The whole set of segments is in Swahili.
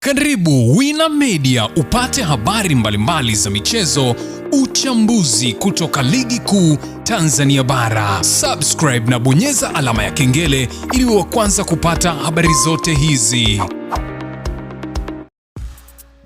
Karibu Wina Media upate habari mbalimbali za michezo, uchambuzi kutoka ligi kuu Tanzania bara. Subscribe na bonyeza alama ya kengele ili uwe wa kwanza kupata habari zote hizi.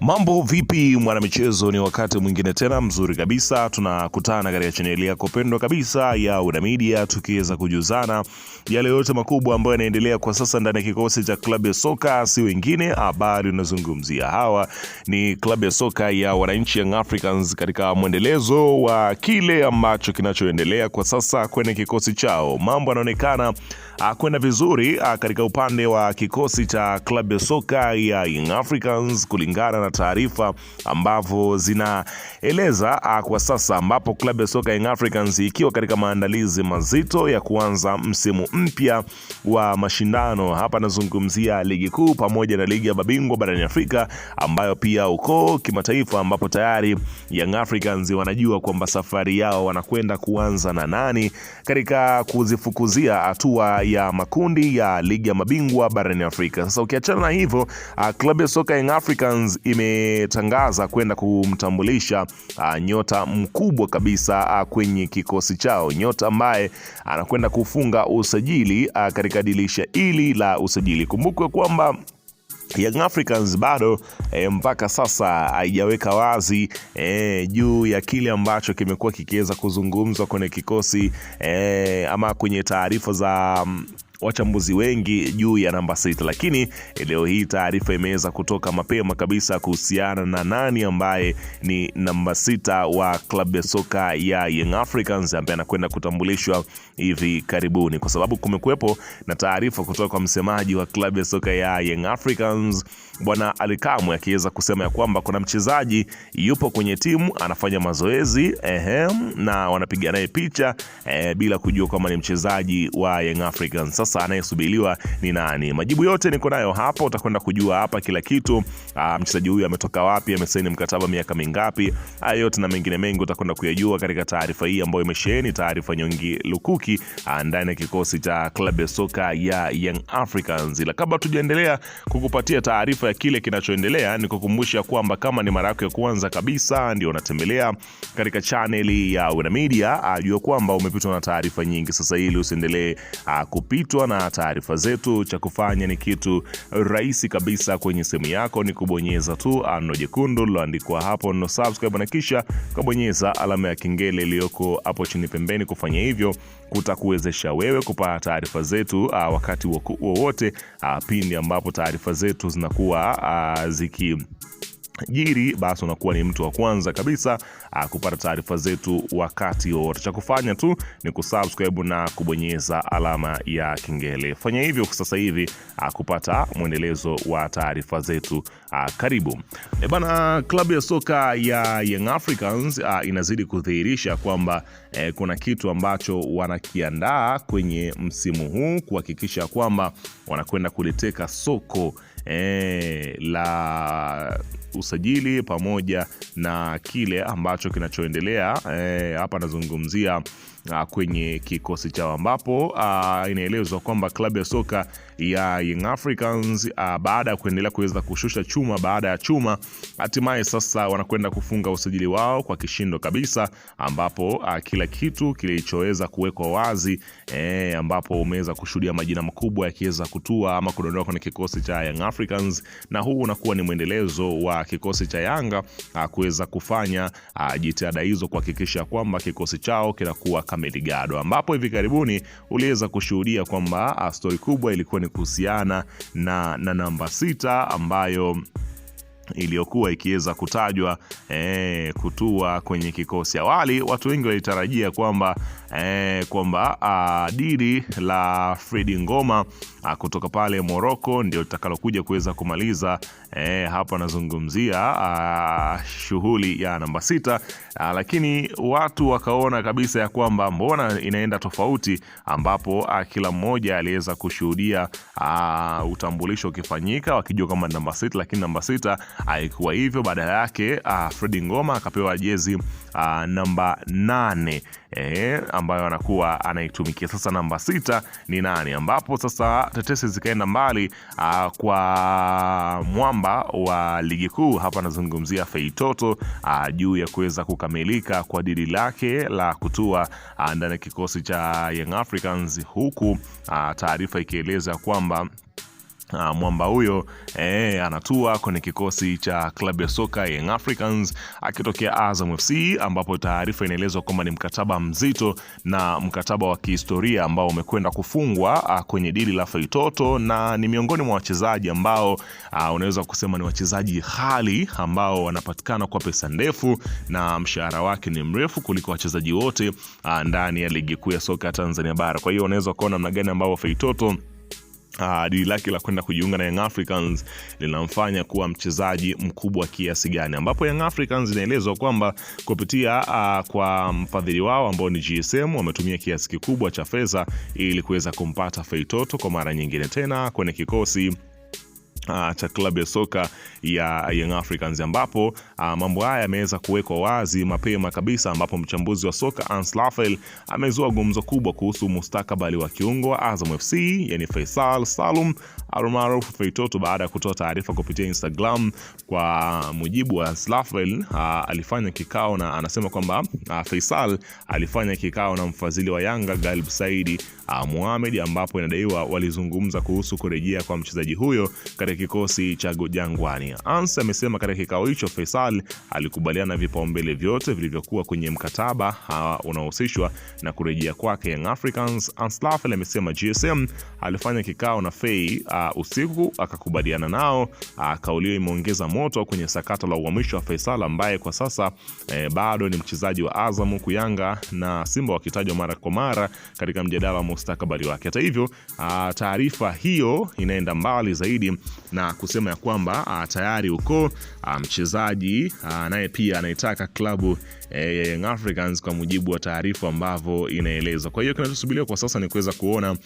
Mambo vipi mwanamichezo, ni wakati mwingine tena mzuri kabisa tunakutana katika chaneli yako pendwa kabisa ya Wina Media, tukiweza kujuzana yale yote makubwa ambayo yanaendelea kwa sasa ndani ya kikosi cha klabu ya soka. Si wengine habari unazungumzia, hawa ni klabu ya soka ya wananchi Young Africans, katika mwendelezo wa kile ambacho kinachoendelea kwa sasa kwenye kikosi chao. Mambo yanaonekana kwenda vizuri katika upande wa kikosi cha klabu ya soka ya Young Africans, kulingana na taarifa ambavyo zinaeleza kwa sasa, ambapo klabu ya soka Young Africans ikiwa katika maandalizi mazito ya kuanza msimu mpya wa mashindano. Hapa nazungumzia ligi kuu pamoja na ligi ya mabingwa barani Afrika, ambayo pia uko kimataifa, ambapo tayari Young Africans wanajua kwamba safari yao wanakwenda kuanza na nani katika kuzifukuzia hatua ya makundi ya ligi ya mabingwa barani Afrika. Sasa ukiachana na hivyo, klabu ya soka Young Africans imetangaza kwenda kumtambulisha nyota mkubwa kabisa kwenye kikosi chao, nyota ambaye anakwenda kufunga usajili katika dirisha hili la usajili. Kumbukwe kwamba Young Africans bado mpaka sasa haijaweka wazi juu ya kile ambacho kimekuwa kikiweza kuzungumzwa kwenye kikosi ama kwenye taarifa za wachambuzi wengi juu ya namba 6, lakini leo hii taarifa imeweza kutoka mapema kabisa kuhusiana na nani ambaye ni namba 6 wa klabu ya soka ya Young Africans, ambaye anakwenda kutambulishwa hivi karibuni, kwa sababu kumekuwepo na taarifa kutoka kwa msemaji wa klabu ya soka ya Young Africans Bwana Ali Kamwe, akiweza kusema ya kwamba kuna mchezaji yupo kwenye timu anafanya mazoezi na wanapiga naye picha bila kujua kama ni mchezaji wa Young Africans. Sasa anayesubiriwa ni nani? Majibu yote niko nayo hapa, utakwenda kujua hapa kila kitu. Mchezaji huyu ametoka wapi, amesaini mkataba miaka mingapi, hayo yote na mengine mengi utakwenda kuyajua katika taarifa hii ambayo imesheheni taarifa nyingi lukuki ndani ya kikosi cha klabu ya soka ya Young Africans. Ila kabla tujaendelea kukupatia taarifa ya kile kinachoendelea, nikukumbusha kwamba kama ni mara yako ya kwanza kabisa ndio unatembelea katika channel ya Wina Media, ajua kwamba umepitwa na taarifa nyingi. Sasa ili usiendelee kupitwa na taarifa zetu, cha kufanya ni kitu rahisi kabisa. Kwenye simu yako ni kubonyeza tu neno jekundu liloandikwa hapo no subscribe, na kisha kubonyeza alama ya kengele iliyoko hapo chini pembeni. Kufanya hivyo kutakuwezesha wewe kupata taarifa zetu wakati wowote pindi ambapo taarifa zetu zinakuwa zikijiri, basi unakuwa ni mtu wa kwanza kabisa kupata taarifa zetu wakati wote. Cha kufanya tu ni kusubscribe na kubonyeza alama ya kengele. Fanya hivyo sasa hivi kupata mwendelezo wa taarifa zetu. Karibu. Bana, klabu ya soka ya Young Africans inazidi kudhihirisha kwamba kuna kitu ambacho wanakiandaa kwenye msimu huu, kuhakikisha kwamba wanakwenda kuliteka soko la usajili pamoja na kile ambacho kinachoendelea hapa. Nazungumzia kwenye kikosi chao, ambapo inaelezwa kwamba klabu ya soka ya Young Africans baada ya kuendelea kuweza kushusha chuma baada ya chuma, hatimaye sasa wanakwenda kufunga usajili wao kwa kishindo kabisa, ambapo kila kitu kilichoweza kuwekwa wazi ambapo umeweza kushuhudia majina makubwa yakiweza kutua ama kudondoka kwenye kikosi cha Young Africans, na huu unakuwa ni mwendelezo wa kikosi cha Yanga kuweza kufanya jitihada hizo kuhakikisha kwamba kikosi chao kinakuwa kamili gado, ambapo hivi karibuni uliweza kushuhudia kwamba story kubwa ilikuwa ni kuhusiana na namba 6 ambayo iliyokuwa ikiweza kutajwa kutua kwenye kikosi. Awali watu wengi walitarajia kwamba dili la Fredi Ngoma kutoka pale Morocco ndio litakalokuja kuweza kumaliza hapa nazungumzia shughuli ya namba 6, lakini watu wakaona kabisa ya kwamba mbona inaenda tofauti, ambapo kila mmoja aliweza kushuhudia utambulisho ukifanyika wakijua kama namba 6, lakini namba 6 haikuwa hivyo. Badala yake Fredi Ngoma akapewa jezi namba 8 ambayo anakuwa anaitumikia. Sasa namba 6 ni nani, ambapo sasa tetesi zikaenda mbali kwa mwamba wa ligi kuu. Hapa nazungumzia Feitoto juu ya kuweza kukamilika kwa dili lake la kutua ndani ya kikosi cha Young Africans, huku taarifa ikieleza kwamba mwamba huyo anatua kwenye kikosi cha klabu ya soka Young Africans akitokea Azam FC, ambapo taarifa inaelezwa kwamba ni mkataba mzito na mkataba wa kihistoria ambao umekwenda kufungwa kwenye dili la Feitoto, na ni miongoni mwa wachezaji ambao unaweza kusema ni wachezaji hali ambao wanapatikana kwa pesa ndefu na mshahara wake ni mrefu kuliko wachezaji wote ndani ya ligi kuu ya soka Tanzania bara. Kwa hiyo unaweza kuona namna gani ambao Feitoto dili lake la kwenda kujiunga na Young Africans linamfanya kuwa mchezaji mkubwa kiasi gani, ambapo Young Africans inaelezwa kwamba kupitia kwa mfadhili wao ambao ni GSM wametumia kiasi kikubwa cha fedha ili kuweza kumpata Feitoto kwa mara nyingine tena kwenye kikosi cha klabu ya soka ya Young Africans, ambapo mambo haya yameweza kuwekwa wazi mapema kabisa, ambapo mchambuzi wa soka Hans Lafel amezua gumzo kubwa kuhusu mustakabali wa kiungo wa Azam FC yani Faisal Salum almaarufu Feitoto baada ya kutoa taarifa kupitia Instagram. Kwa mujibu wa Hans Lafel, alifanya kikao na anasema kwamba Faisal alifanya kikao na mfadhili wa Yanga Galib Saidi Mohamed, ambapo inadaiwa walizungumza kuhusu kurejea kwa mchezaji huyo katika kikosi cha Jangwani. Hans amesema katika kikao hicho Faisal alikubaliana vipaumbele vyote vilivyokuwa kwenye mkataba unaohusishwa na kurejea kwake Young Africans. Hans Lafel amesema GSM alifanya kikao na Fei usiku akakubaliana nao. Kauli hiyo imeongeza moto kwenye sakata la uhamisho wa Faisal ambaye kwa sasa bado ni mchezaji wa Azam, huku Yanga na Simba wakitajwa mara kwa mara katika mjadala wa mustakabali wake. Hata hivyo, taarifa hiyo inaenda mbali zaidi na kusema ya kwamba tayari uko mchezaji naye pia anaitaka klabu Young Africans kwa mujibu wa taarifa ambavyo inaeleza. Kwa hiyo kinachosubiriwa kwa sasa ni kuweza kuona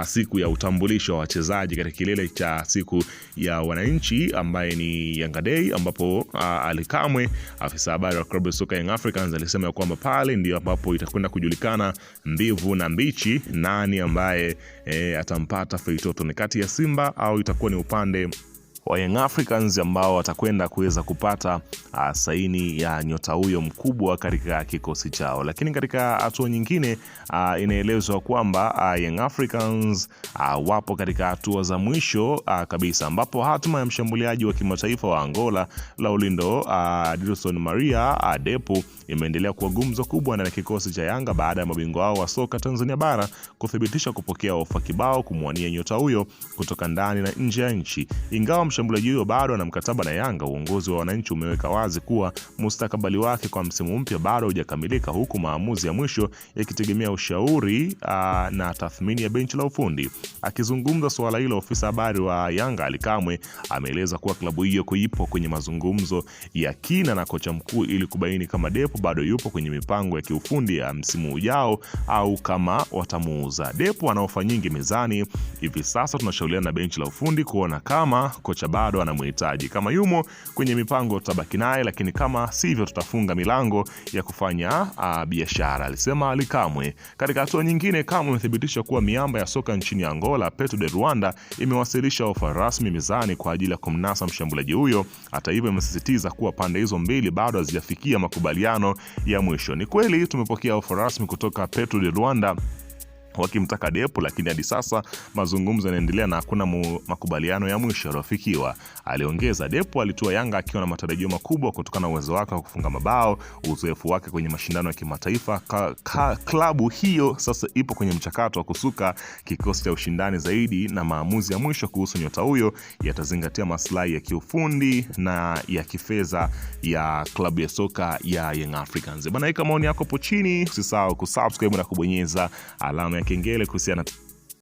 siku ya utambulisho wa wachezaji katika kilele cha siku ya wananchi ambaye ni Yanga Day, ambapo Ali Kamwe, afisa habari wa klabu ya soka Young Africans, alisema ya kwamba pale ndio ambapo itakwenda kujulikana mbivu na mbichi, nani ambaye atampata Feitoto, ni kati ya Simba au itakuwa ni upande wa Young Africans ambao watakwenda kuweza kupata saini ya nyota huyo mkubwa katika kikosi chao. Lakini katika hatua nyingine inaelezwa kwamba Young Africans wapo katika hatua za mwisho kabisa, ambapo hatima ya mshambuliaji wa kimataifa wa Angola Laulindo Dilson Maria Depo imeendelea kuwa gumzo kubwa ndani ya kikosi cha Yanga baada ya mabingwa wao wa soka Tanzania bara kuthibitisha kupokea ofa kibao kumwania nyota huyo kutoka ndani na nje ya nchi. Ingawa mshambuliaji huyo bado ana mkataba na Yanga, uongozi wa wananchi umeweka wazi kuwa mustakabali wake kwa msimu mpya bado hujakamilika, huku maamuzi ya mwisho yakitegemea ushauri na tathmini ya benchi la ufundi. Akizungumza suala hilo, ofisa habari wa Yanga Ali Kamwe ameeleza kuwa klabu hiyo ipo kwenye mazungumzo ya kina na kocha mkuu ili kubaini kama Depo bado yupo kwenye mipango ya kiufundi ya msimu ujao au kama watamuuza. Depo ana ofa nyingi mezani hivi sasa, tunashauriana na benchi la ufundi kuona kama kocha bado anamhitaji. Kama yumo kwenye mipango tutabaki naye, lakini kama sivyo tutafunga milango ya kufanya biashara, alisema Ali Kamwe. Katika hatua nyingine, Kamwe amethibitisha kuwa miamba ya soka nchini Angola Petro de Rwanda imewasilisha ofa rasmi mezani kwa ajili ya kumnasa mshambuliaji huyo. Hata hivyo, imesisitiza kuwa pande hizo mbili bado hazijafikia makubaliano ya mwisho. Ni kweli tumepokea ofa rasmi kutoka Petro de Rwanda wakimtaka Depo, lakini hadi sasa mazungumzo yanaendelea na hakuna makubaliano ya mwisho yaliyofikiwa, aliongeza. Depo alitua Yanga akiwa na matarajio makubwa kutokana na uwezo wake wa kufunga mabao, uzoefu wake kwenye mashindano ya kimataifa. Klabu hiyo sasa ipo kwenye mchakato wa kusuka kikosi cha ushindani zaidi, na maamuzi ya mwisho kuhusu nyota huyo yatazingatia maslahi ya kiufundi na ya kifedha ya klabu ya soka ya Young Africans. Bana, ika maoni yako hapo chini, usisahau kusubscribe na kubonyeza alama ya kengele kuhusiana